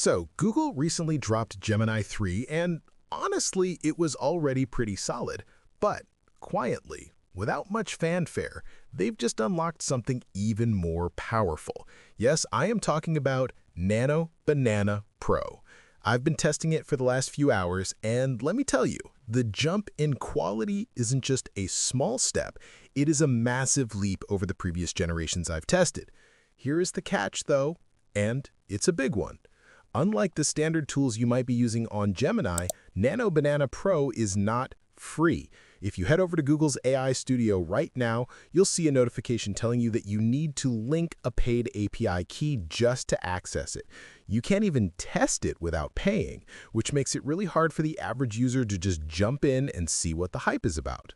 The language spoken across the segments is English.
So, Google recently dropped Gemini 3, and honestly, it was already pretty solid. But, quietly, without much fanfare, they've just unlocked something even more powerful. Yes, I am talking about Nano Banana Pro. I've been testing it for the last few hours, and let me tell you, the jump in quality isn't just a small step, it is a massive leap over the previous generations I've tested. Here is the catch, though, and it's a big one. Unlike the standard tools you might be using on Gemini, Nano Banana Pro is not free. If you head over to Google's AI Studio right now, you'll see a notification telling you that you need to link a paid API key just to access it. You can't even test it without paying, which makes it really hard for the average user to just jump in and see what the hype is about.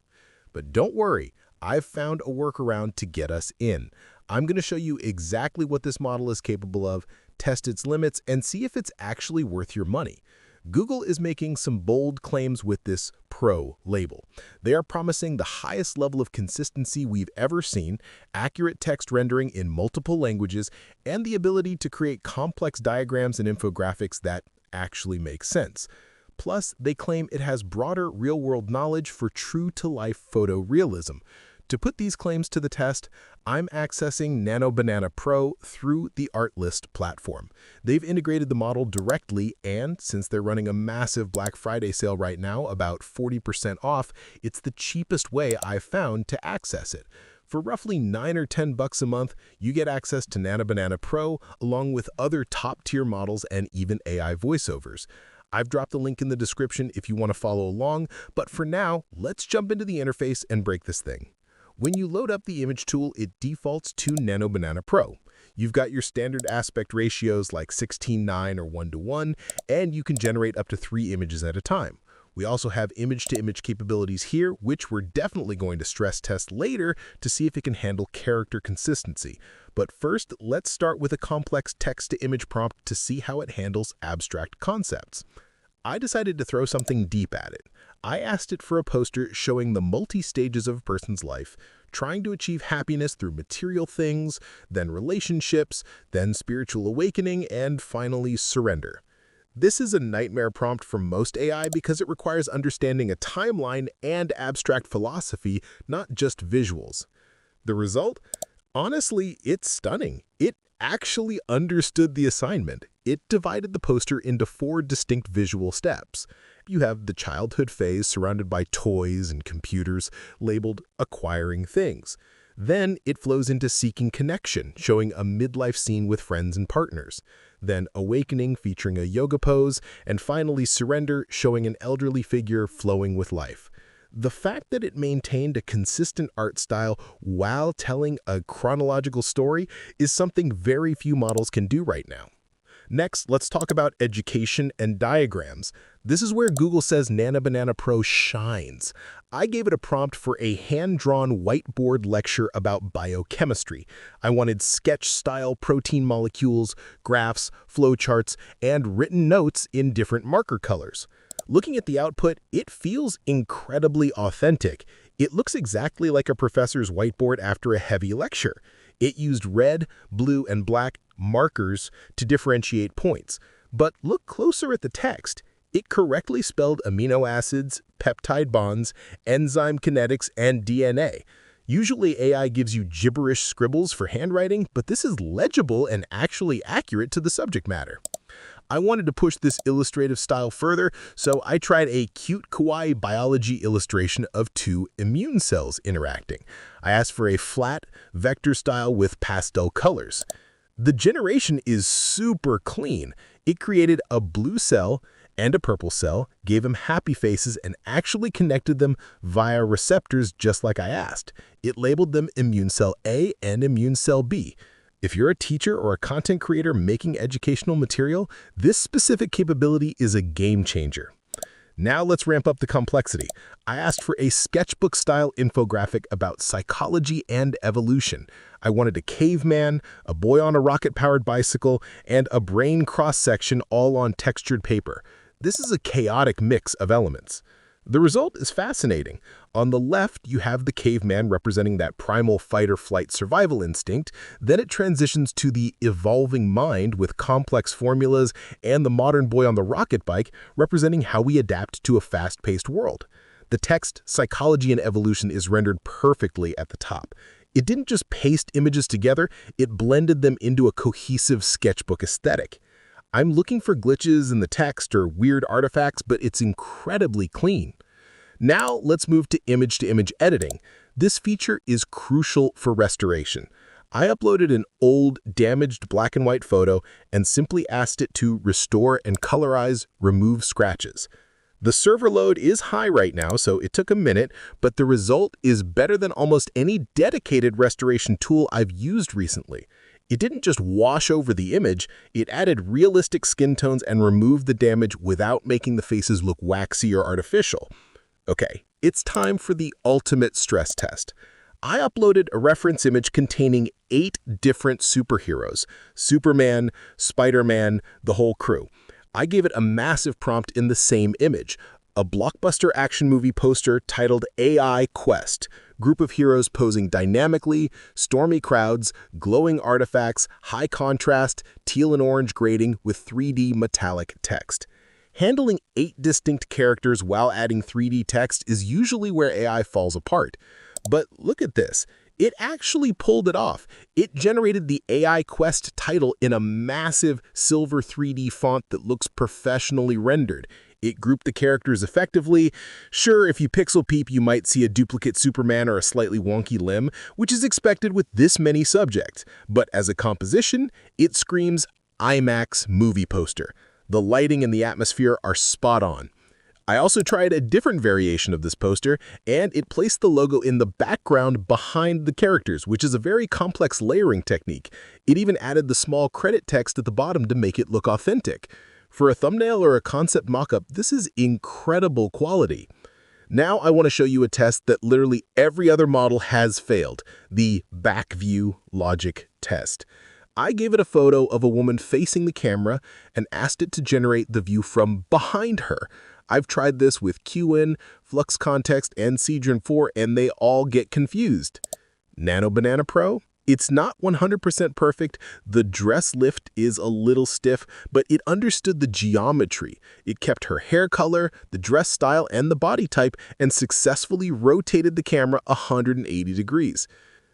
But don't worry, I've found a workaround to get us in. I'm going to show you exactly what this model is capable of, test its limits, and see if it's actually worth your money. Google is making some bold claims with this Pro label. They are promising the highest level of consistency we've ever seen, accurate text rendering in multiple languages, and the ability to create complex diagrams and infographics that actually make sense. Plus, they claim it has broader real-world knowledge for true-to-life photorealism. To put these claims to the test, I'm accessing Nano Banana Pro through the Artlist platform. They've integrated the model directly, and since they're running a massive Black Friday sale right now, about 40% off, it's the cheapest way I've found to access it. For roughly $9 or $10 a month, you get access to Nano Banana Pro, along with other top-tier models and even AI voiceovers. I've dropped a link in the description if you want to follow along, but for now, let's jump into the interface and break this thing. When you load up the image tool, it defaults to Nano Banana Pro. You've got your standard aspect ratios like 16:9 or 1:1, and you can generate up to 3 images at a time. We also have image-to-image capabilities here, which we're definitely going to stress test later to see if it can handle character consistency. But first, let's start with a complex text-to-image prompt to see how it handles abstract concepts. I decided to throw something deep at it. I asked it for a poster showing the multi-stages of a person's life, trying to achieve happiness through material things, then relationships, then spiritual awakening, and finally surrender. This is a nightmare prompt for most AI because it requires understanding a timeline and abstract philosophy, not just visuals. The result? Honestly, it's stunning. It actually understood the assignment. It divided the poster into 4 distinct visual steps. You have the childhood phase surrounded by toys and computers, labeled acquiring things. Then it flows into seeking connection, showing a midlife scene with friends and partners. Then awakening, featuring a yoga pose, and finally surrender, showing an elderly figure flowing with life. The fact that it maintained a consistent art style while telling a chronological story is something very few models can do right now. Next, let's talk about education and diagrams. This is where Google says Nano Banana Pro shines. I gave it a prompt for a hand-drawn whiteboard lecture about biochemistry. I wanted sketch-style protein molecules, graphs, flowcharts, and written notes in different marker colors. Looking at the output, it feels incredibly authentic. It looks exactly like a professor's whiteboard after a heavy lecture. It used red, blue, and black markers to differentiate points. But look closer at the text. It correctly spelled amino acids, peptide bonds, enzyme kinetics, and DNA. Usually AI gives you gibberish scribbles for handwriting, but this is legible and actually accurate to the subject matter. I wanted to push this illustrative style further, so I tried a cute kawaii biology illustration of 2 immune cells interacting. I asked for a flat, vector style with pastel colors. The generation is super clean. It created a blue cell and a purple cell, gave them happy faces, and actually connected them via receptors just like I asked. It labeled them immune cell A and immune cell B. If you're a teacher or a content creator making educational material, this specific capability is a game changer. Now let's ramp up the complexity. I asked for a sketchbook-style infographic about psychology and evolution. I wanted a caveman, a boy on a rocket-powered bicycle, and a brain cross-section all on textured paper. This is a chaotic mix of elements. The result is fascinating. On the left, you have the caveman representing that primal fight-or-flight survival instinct. Then it transitions to the evolving mind with complex formulas, and the modern boy on the rocket bike representing how we adapt to a fast-paced world. The text, psychology and evolution, is rendered perfectly at the top. It didn't just paste images together, it blended them into a cohesive sketchbook aesthetic. I'm looking for glitches in the text or weird artifacts, but it's incredibly clean. Now let's move to image-to-image editing. This feature is crucial for restoration. I uploaded an old, damaged black and white photo and simply asked it to restore and colorize, remove scratches. The server load is high right now, so it took a minute, but the result is better than almost any dedicated restoration tool I've used recently. It didn't just wash over the image, it added realistic skin tones and removed the damage without making the faces look waxy or artificial. Okay, it's time for the ultimate stress test. I uploaded a reference image containing 8 different superheroes: Superman, Spider-Man, the whole crew. I gave it a massive prompt in the same image, a blockbuster action movie poster titled AI Quest, group of heroes posing dynamically, stormy crowds, glowing artifacts, high contrast, teal and orange grading with 3D metallic text. Handling 8 distinct characters while adding 3D text is usually where AI falls apart. But look at this. It actually pulled it off. It generated the AI Quest title in a massive silver 3D font that looks professionally rendered. It grouped the characters effectively. Sure, if you pixel peep, you might see a duplicate Superman or a slightly wonky limb, which is expected with this many subjects. But as a composition, it screams IMAX movie poster. The lighting and the atmosphere are spot on. I also tried a different variation of this poster, and it placed the logo in the background behind the characters, which is a very complex layering technique. It even added the small credit text at the bottom to make it look authentic. For a thumbnail or a concept mockup, this is incredible quality. Now I want to show you a test that literally every other model has failed, the back view logic test. I gave it a photo of a woman facing the camera and asked it to generate the view from behind her. I've tried this with QN, Flux Context, and Cedron 4, and they all get confused. Nano Banana Pro? It's not 100% perfect. The dress lift is a little stiff, but it understood the geometry. It kept her hair color, the dress style, and the body type, and successfully rotated the camera 180 degrees.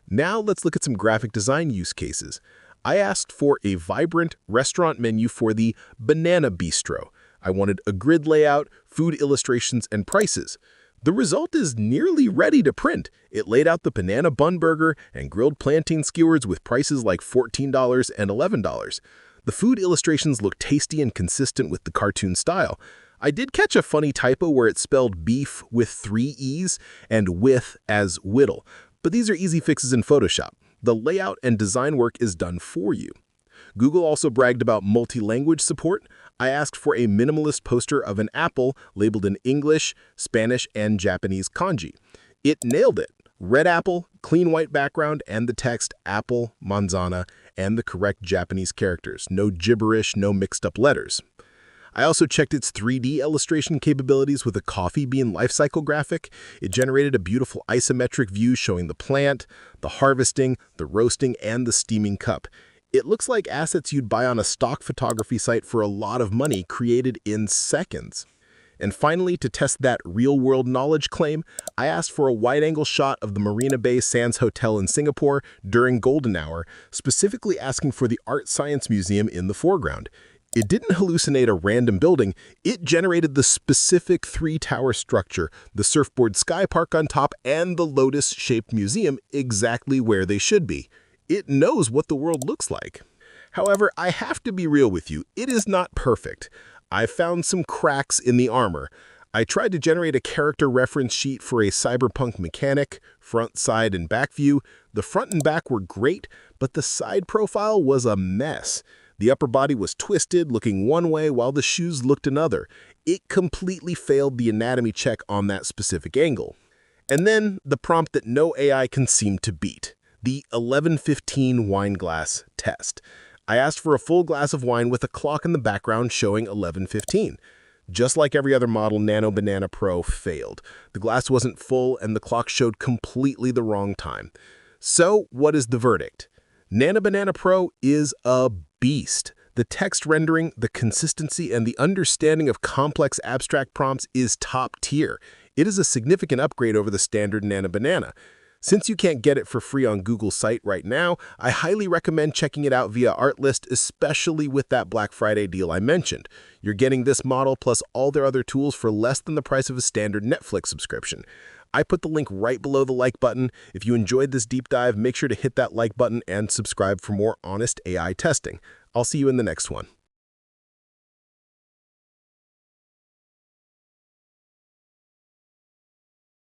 Now let's look at some graphic design use cases. I asked for a vibrant restaurant menu for the Banana Bistro. I wanted a grid layout, food illustrations, and prices. The result is nearly ready to print. It laid out the banana bun burger and grilled plantain skewers with prices like $14 and $11. The food illustrations look tasty and consistent with the cartoon style. I did catch a funny typo where it spelled beef with 3 E's and with as whittle, but these are easy fixes in Photoshop. The layout and design work is done for you. Google also bragged about multi-language support. I asked for a minimalist poster of an apple labeled in English, Spanish, and Japanese kanji. It nailed it. Red apple, clean white background, and the text apple, manzana, and the correct Japanese characters. No gibberish, no mixed up letters. I also checked its 3D illustration capabilities with a coffee bean lifecycle graphic. It generated a beautiful isometric view showing the plant, the harvesting, the roasting, and the steaming cup. It looks like assets you'd buy on a stock photography site for a lot of money, created in seconds. And finally, to test that real-world knowledge claim, I asked for a wide-angle shot of the Marina Bay Sands Hotel in Singapore during golden hour, specifically asking for the Art Science Museum in the foreground. It didn't hallucinate a random building, it generated the specific 3-tower structure, the surfboard sky park on top, and the lotus-shaped museum exactly where they should be. It knows what the world looks like. However, I have to be real with you, it is not perfect. I found some cracks in the armor. I tried to generate a character reference sheet for a cyberpunk mechanic, front, side, and back view. The front and back were great, but the side profile was a mess. The upper body was twisted, looking one way, while the shoes looked another. It completely failed the anatomy check on that specific angle. And then the prompt that no AI can seem to beat. The 11:15 wine glass test. I asked for a full glass of wine with a clock in the background showing 11:15. Just like every other model, Nano Banana Pro failed. The glass wasn't full and the clock showed completely the wrong time. So, what is the verdict? Nano Banana Pro is a beast. The text rendering, the consistency, and the understanding of complex abstract prompts is top tier. It is a significant upgrade over the standard Nano Banana. Since you can't get it for free on Google's site right now, I highly recommend checking it out via Artlist, especially with that Black Friday deal I mentioned. You're getting this model plus all their other tools for less than the price of a standard Netflix subscription. I put the link right below the like button. If you enjoyed this deep dive, make sure to hit that like button and subscribe for more honest AI testing. I'll see you in the next one.